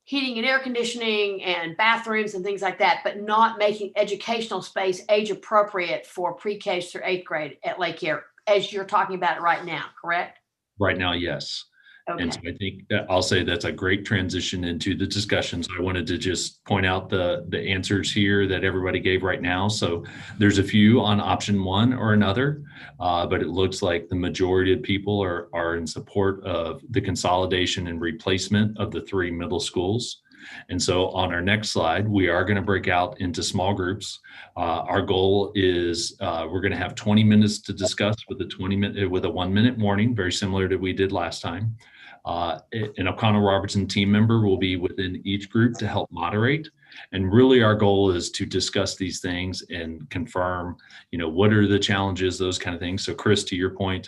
heating and air conditioning and bathrooms and things like that, but not making educational space age appropriate for pre-K through 8th grade at Lake Air, as you're talking about it right now, correct? Right now, yes. Okay. And so I think that I'll say that's a great transition into the discussions. I wanted to just point out the answers here that everybody gave right now. So there's a few on option 1 or another, but it looks like the majority of people are in support of the consolidation and replacement of the 3 middle schools. And so on our next slide, we are going to break out into small groups. Our goal is we're going to have 20 minutes to discuss with a 1-minute warning, very similar to what we did last time. An O'Connell Robertson team member will be within each group to help moderate. And really our goal is to discuss these things and confirm, what are the challenges, those kind of things. So Chris, to your point,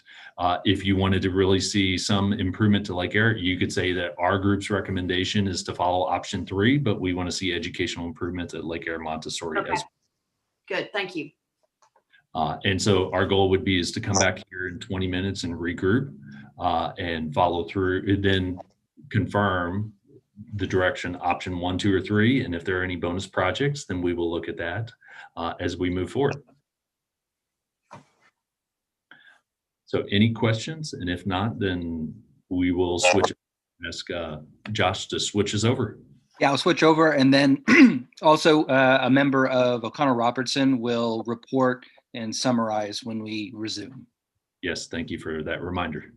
if you wanted to really see some improvement to Lake Air, you could say that our group's recommendation is to follow option 3, but we want to see educational improvements at Lake Air Montessori as well. Good, thank you. And so our goal would be is to come back here in 20 minutes and regroup and follow through, and then confirm the direction option 1, 2, or 3. And if there are any bonus projects, then we will look at that as we move forward. So any questions? And if not, then we will ask Josh to switch us over. Yeah, I'll switch over, and then also a member of O'Connell Robertson will report and summarize when we resume. Yes, thank you for that reminder.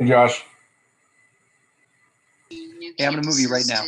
Hey, Josh. Hey, I'm gonna move you right now.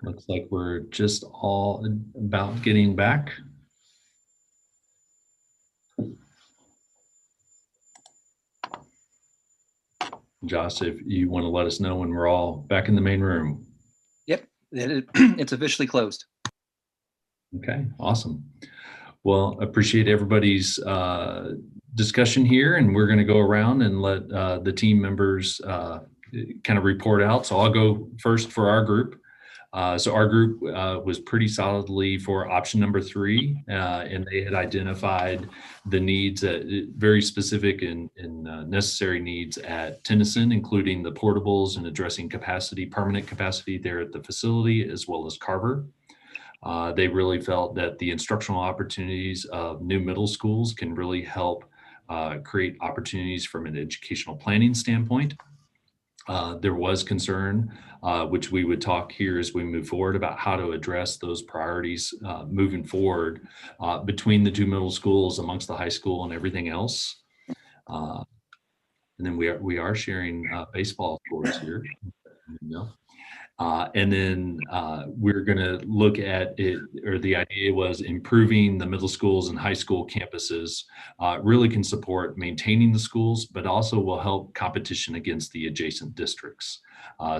Looks like we're just all about getting back. Josh, if you want to let us know when we're all back in the main room. Yep, it's officially closed. Okay, awesome. Well, appreciate everybody's discussion here, and we're going to go around and let the team members kind of report out. So I'll go first for our group. So our group was pretty solidly for option number 3, and they had identified the needs, very specific and necessary needs at Tennyson, including the portables and addressing capacity, permanent capacity there at the facility, as well as Carver. They really felt that the instructional opportunities of new middle schools can really help create opportunities from an educational planning standpoint. There was concern, which we would talk here as we move forward, about how to address those priorities moving forward between the 2 middle schools, amongst the high school and everything else. And then we are sharing baseball scores here. And then we're going to look at it, or the idea was improving the middle schools and high school campuses really can support maintaining the schools, but also will help competition against the adjacent districts.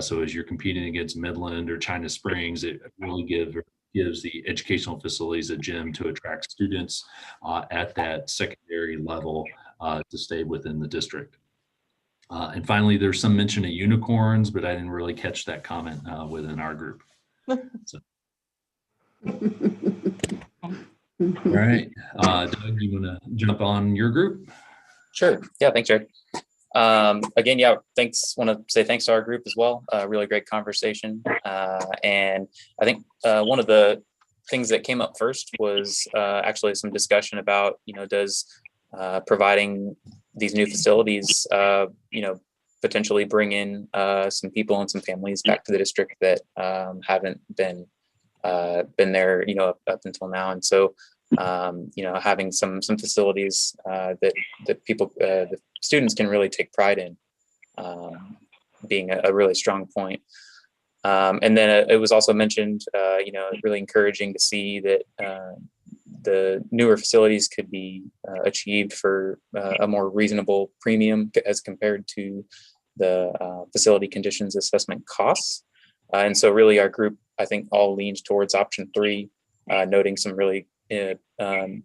So as you're competing against Midland or China Springs, it really gives the educational facilities a gym to attract students at that secondary level to stay within the district. And finally, there's some mention of unicorns, but I didn't really catch that comment within our group. So. All right, Doug, you want to jump on your group? Sure. Yeah, thanks, Jared. Again, yeah, thanks. Want to say thanks to our group as well. Really great conversation. And I think one of the things that came up first was actually some discussion about, does providing these new facilities, potentially bring in some people and some families back to the district that haven't been there, up until now. And so, having some facilities that people, the students can really take pride in, being a really strong point. And then it was also mentioned, really encouraging to see that the newer facilities could be achieved for a more reasonable premium as compared to the facility conditions assessment costs. And so really our group, I think, all leans towards option 3, noting some really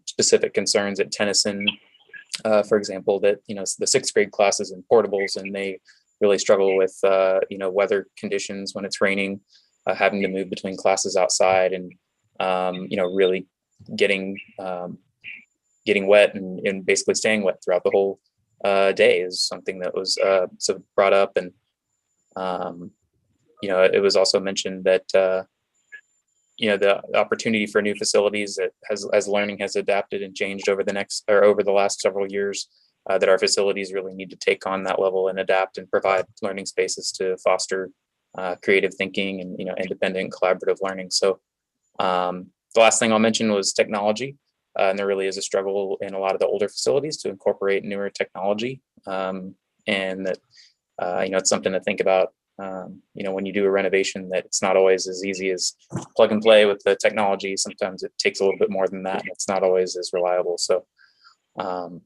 specific concerns at Tennyson, for example, that, the 6th grade classes in portables, and they really struggle with, weather conditions when it's raining, having to move between classes outside, and, really getting wet and basically staying wet throughout the whole day is something that was so brought up. And it was also mentioned that the opportunity for new facilities that as learning has adapted and changed over the last several years, that our facilities really need to take on that level and adapt and provide learning spaces to foster creative thinking and independent collaborative learning. So the last thing I'll mention was technology. And there really is a struggle in a lot of the older facilities to incorporate newer technology. And that, it's something to think about, when you do a renovation, that it's not always as easy as plug and play with the technology. Sometimes it takes a little bit more than that, and it's not always as reliable. So, it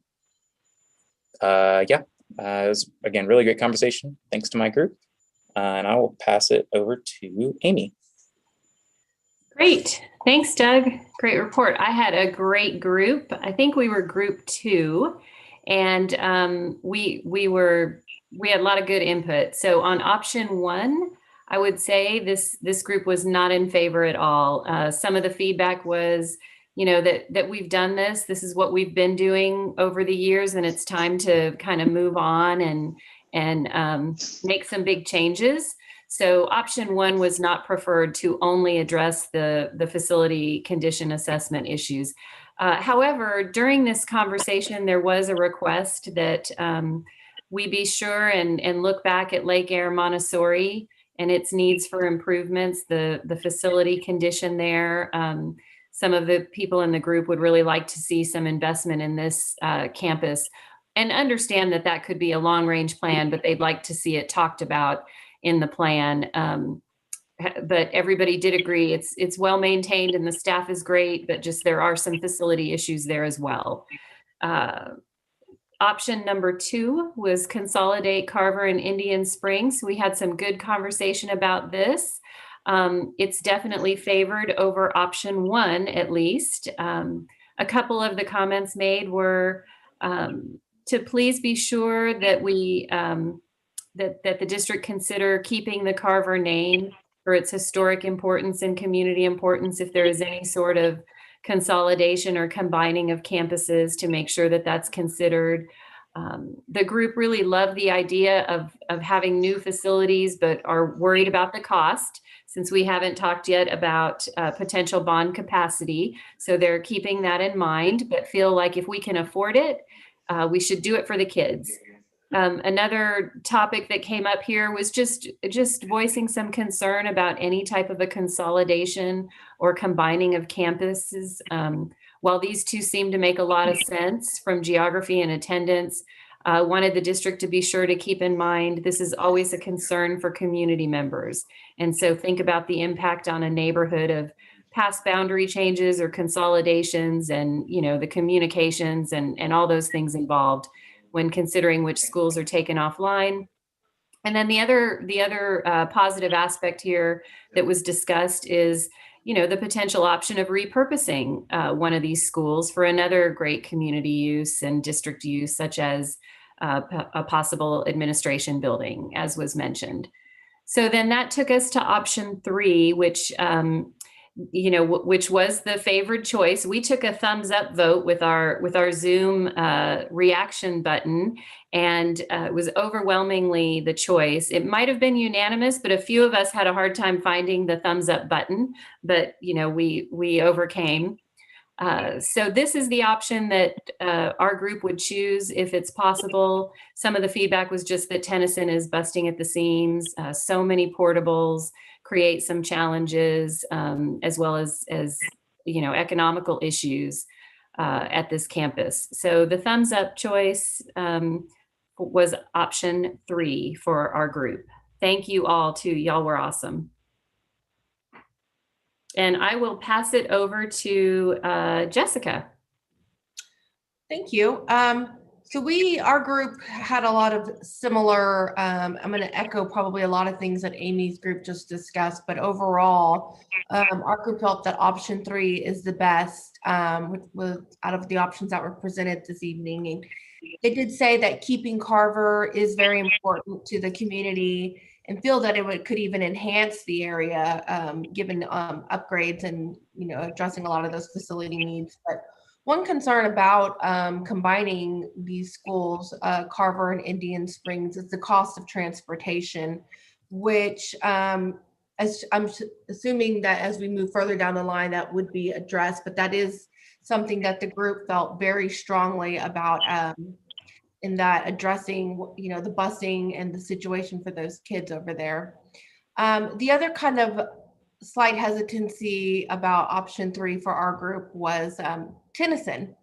was, again, really great conversation. Thanks to my group. And I will pass it over to Amy. Great. Thanks, Doug. Great report. I had a great group. I think we were group 2, and we had a lot of good input. So on option 1, I would say this group was not in favor at all. Some of the feedback was, that we've done this. This is what we've been doing over the years, and it's time to kind of move on and make some big changes. So option 1 was not preferred to only address the facility condition assessment issues. However, during this conversation, there was a request that we be sure and look back at Lake Air Montessori and its needs for improvements, the facility condition there. Some of the people in the group would really like to see some investment in this campus, and understand that could be a long-range plan, but they'd like to see it talked about in the plan. But everybody did agree it's well maintained and the staff is great, but just there are some facility issues there as well. Option number 2 was consolidate Carver and Indian Springs. We had some good conversation about this. It's definitely favored over option 1, at least. A couple of the comments made were to please be sure that we that the district consider keeping the Carver name for its historic importance and community importance if there is any sort of consolidation or combining of campuses, to make sure that that's considered. The group really loved the idea of having new facilities, but are worried about the cost, since we haven't talked yet about potential bond capacity. So they're keeping that in mind, but feel like if we can afford it, we should do it for the kids. Another topic that came up here was just voicing some concern about any type of a consolidation or combining of campuses. While these two seem to make a lot of sense from geography and attendance, wanted the district to be sure to keep in mind this is always a concern for community members. And so think about the impact on a neighborhood of past boundary changes or consolidations, and the communications and all those things involved when considering which schools are taken offline. And then the other positive aspect here that was discussed is, the potential option of repurposing one of these schools for another great community use and district use, such as a possible administration building, as was mentioned. So then that took us to option 3, which which was the favored choice. We took a thumbs up vote with our Zoom reaction button, and it was overwhelmingly the choice. It might have been unanimous, but a few of us had a hard time finding the thumbs up button, but we overcame. So this is the option that our group would choose if it's possible. Some of the feedback was just that Tennyson is busting at the seams. So many portables create some challenges, as well as economical issues at this campus. So the thumbs up choice was option 3 for our group. Thank you all too. Y'all were awesome. And I will pass it over to Jessica. Thank you. So our group had a lot of similar, I'm going to echo probably a lot of things that Amy's group just discussed, but overall, our group felt that option 3 is the best out of the options that were presented this evening. And it did say that keeping Carver is very important to the community, and feel that it could even enhance the area given upgrades and addressing a lot of those facility needs. But one concern about combining these schools, Carver and Indian Springs, is the cost of transportation, which as I'm assuming that as we move further down the line, that would be addressed, but that is something that the group felt very strongly about in that addressing, the busing and the situation for those kids over there. The other kind of slight hesitancy about option 3 for our group was Tennyson.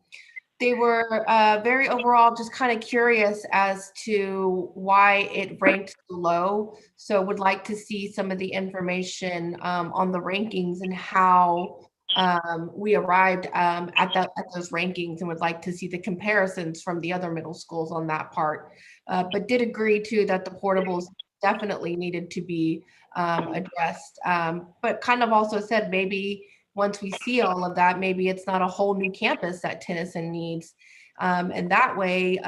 They were very overall just kind of curious as to why it ranked low. So would like to see some of the information on the rankings and how we arrived at those rankings, and would like to see the comparisons from the other middle schools on that part. But did agree too that the portables definitely needed to be addressed. But kind of also said maybe once we see all of that, maybe it's not a whole new campus that Tennyson needs. And that way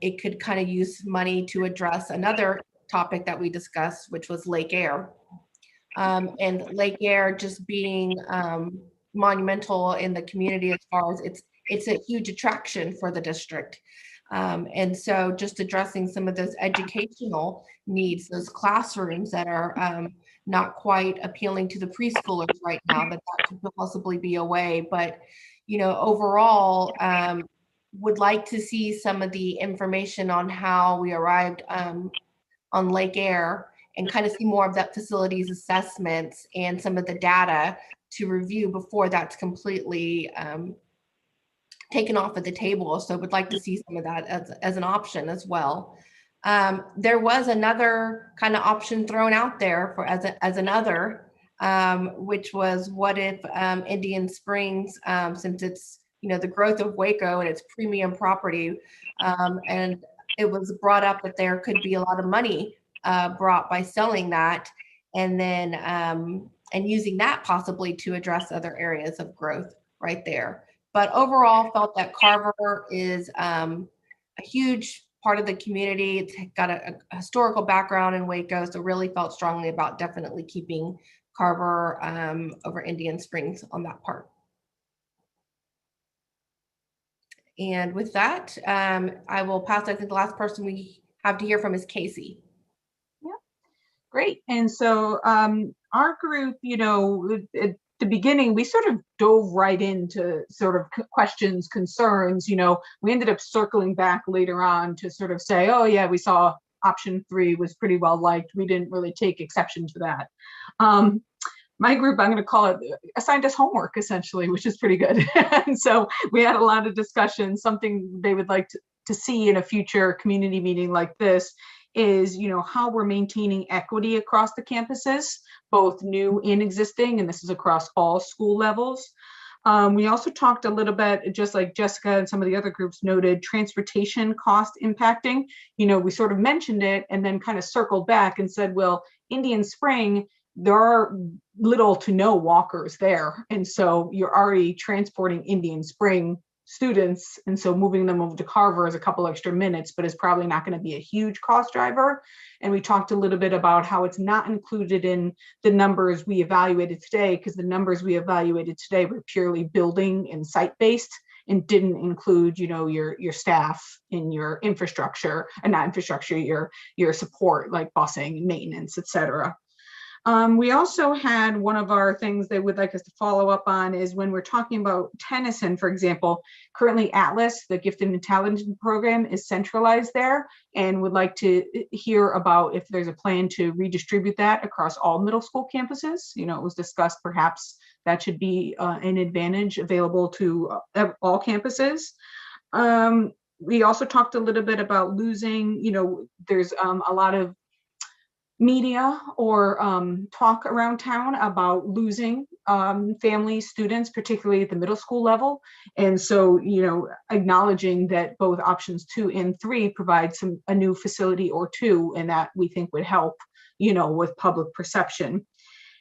it could kind of use money to address another topic that we discussed, which was Lake Air. And Lake Air just being monumental in the community as far as it's a huge attraction for the district. And so just addressing some of those educational needs, those classrooms that are not quite appealing to the preschoolers right now, that could possibly be a way. But, you know, overall, would like to see some of the information on how we arrived on Lake Air and kind of see more of that facilities assessments and some of the data to review before that's completely taken off of the table. So would like to see some of that as an option as well. There was another kind of option thrown out there for as another, which was what if Indian Springs, since it's, you know, the growth of Waco and its premium property, and it was brought up that there could be a lot of money brought by selling that, and then and using that possibly to address other areas of growth right there. But overall, felt that Carver is a huge part of the community. It's got a historical background in Waco, so really felt strongly about definitely keeping Carver over Indian Springs on that part. And with that, I will pass. I think the last person we have to hear from is Casey. Yeah, great. And so our group, you know, at the beginning, we sort of dove right into sort of questions, concerns. You know, we ended up circling back later on to sort of say, oh yeah, we saw option 3 was pretty well liked. We didn't really take exception to that. My group, I'm going to call it, assigned us homework essentially, which is pretty good. And so we had a lot of discussion. Something they would like to see in a future community meeting like this is, you know, how we're maintaining equity across the campuses, both new and existing, and this is across all school levels. We also talked a little bit, just like Jessica and some of the other groups noted, transportation cost impacting. You know, we sort of mentioned it and then kind of circled back and said, well, Indian Spring, there are little to no walkers there. And so you're already transporting Indian Spring students. And so moving them over to Carver is a couple extra minutes, but it's probably not going to be a huge cost driver. And we talked a little bit about how it's not included in the numbers we evaluated today, because the numbers we evaluated today were purely building and site-based and didn't include, you know, your staff and your infrastructure, and not infrastructure, your support like busing, maintenance, et cetera. We also had one of our things they would like us to follow up on is when we're talking about Tennyson, for example, currently Atlas, the Gifted and Talented program, is centralized there, and would like to hear about if there's a plan to redistribute that across all middle school campuses. You know, it was discussed perhaps that should be an advantage available to all campuses. We also talked a little bit about losing, you know, there's a lot of media or talk around town about losing families, students, particularly at the middle school level. And so, you know, acknowledging that both options 2 and 3 provide a new facility or 2, and that we think would help, you know, with public perception.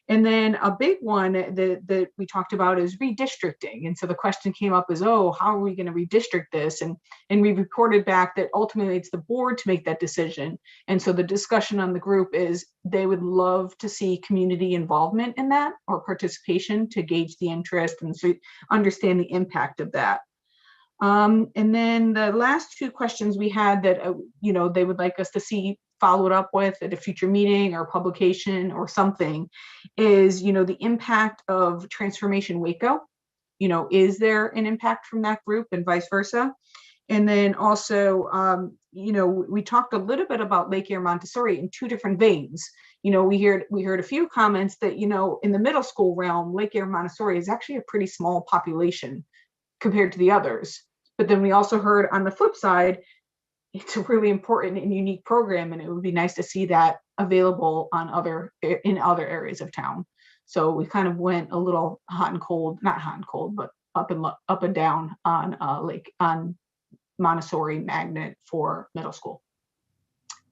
And then a big one that we talked about is redistricting. And so the question came up is, oh, how are we going to redistrict this? And we reported back that ultimately it's the board to make that decision. And so the discussion on the group is they would love to see community involvement in that, or participation, to gauge the interest and so understand the impact of that. And then the last 2 questions we had that, you know, they would like us to see followed up with at a future meeting or publication or something is, you know, the impact of Transformation Waco. You know, is there an impact from that group and vice versa? And then also, you know, we talked a little bit about Lake Air Montessori in 2 different veins. You know, we heard a few comments that, you know, in the middle school realm, Lake Air Montessori is actually a pretty small population compared to the others. But then we also heard on the flip side, it's a really important and unique program, and it would be nice to see that available in other areas of town. So we kind of went a little hot and cold, not hot and cold, but up and down on Montessori magnet for middle school.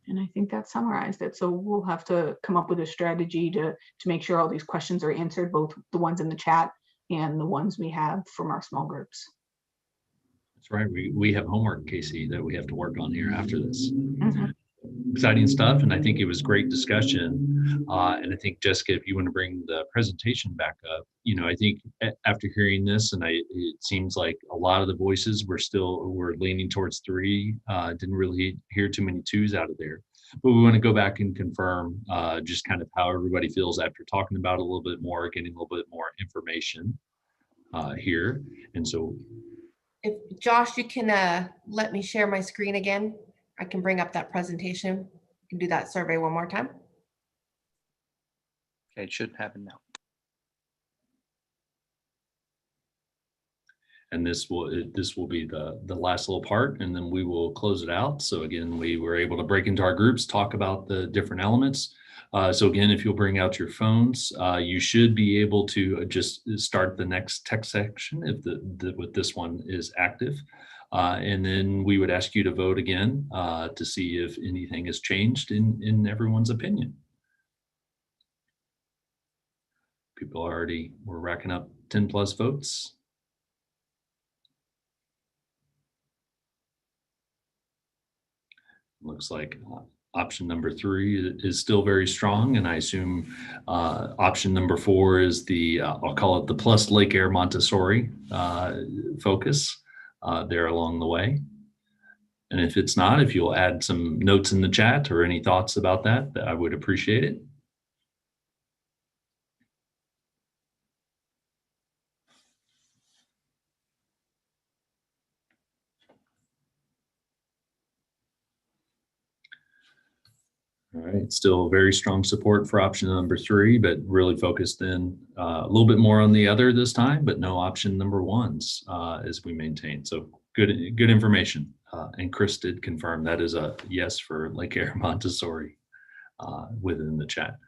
And I think that summarized it. So we'll have to come up with a strategy to make sure all these questions are answered, both the ones in the chat and the ones we have from our small groups. That's right. We have homework, Casey, that we have to work on here after this. Mhm. Exciting stuff, and I think it was great discussion. And I think, Jessica, if you want to bring the presentation back up, I think after hearing this, and it seems like a lot of the voices we're leaning towards 3. Didn't really hear too many 2s out of there, but we want to go back and confirm just kind of how everybody feels after talking about it a little bit more, getting a little bit more information here. And so, If Josh, you can let me share my screen again. I can bring up that presentation. You can do that survey one more time. Okay, it should happen now. and this will be the last little part, and then we will close it out. So again, we were able to break into our groups, talk about the different elements. So again, if you'll bring out your phones, you should be able to just start the next text section if with this one is active. And then we would ask you to vote again to see if anything has changed in everyone's opinion. People already were racking up 10 plus votes. Looks like option number 3 is still very strong, and I assume option number 4 is the I'll call it the plus Lake Air Montessori focus there along the way. And if it's not, if you'll add some notes in the chat or any thoughts about that, I would appreciate it. All right, still very strong support for option number 3, but really focused in a little bit more on the other this time, but no option number 1s as we maintain. So good information. And Chris did confirm that is a yes for Lake Air Montessori within the chat.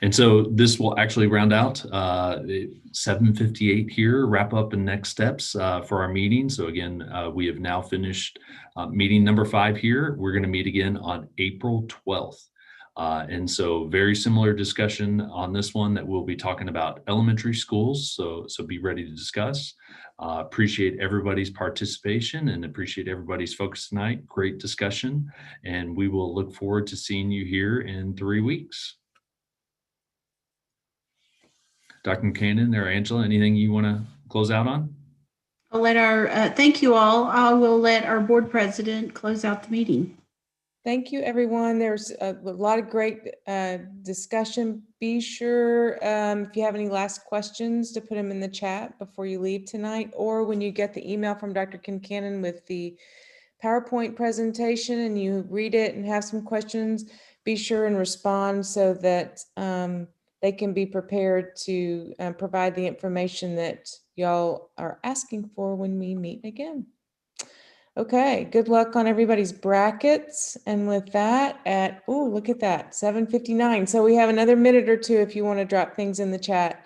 And so this will actually round out 7:58 here, wrap up and next steps for our meeting. So again, we have now finished meeting number 5 here. We're going to meet again on April 12th. And so very similar discussion on this one that we'll be talking about elementary schools. So be ready to discuss. Appreciate everybody's participation and appreciate everybody's focus tonight. Great discussion. And we will look forward to seeing you here in 3 weeks. Dr. Cannon or Angela, anything you want to close out on? I'll let thank you all. I will let our board president close out the meeting. Thank you, everyone. There's a lot of great discussion. Be sure if you have any last questions to put them in the chat before you leave tonight, or when you get the email from Dr. Kincannon with the PowerPoint presentation and you read it and have some questions, be sure and respond so that they can be prepared to provide the information that y'all are asking for when we meet again. Okay, good luck on everybody's brackets. And with that look at that, 7:59. So we have another minute or two if you want to drop things in the chat.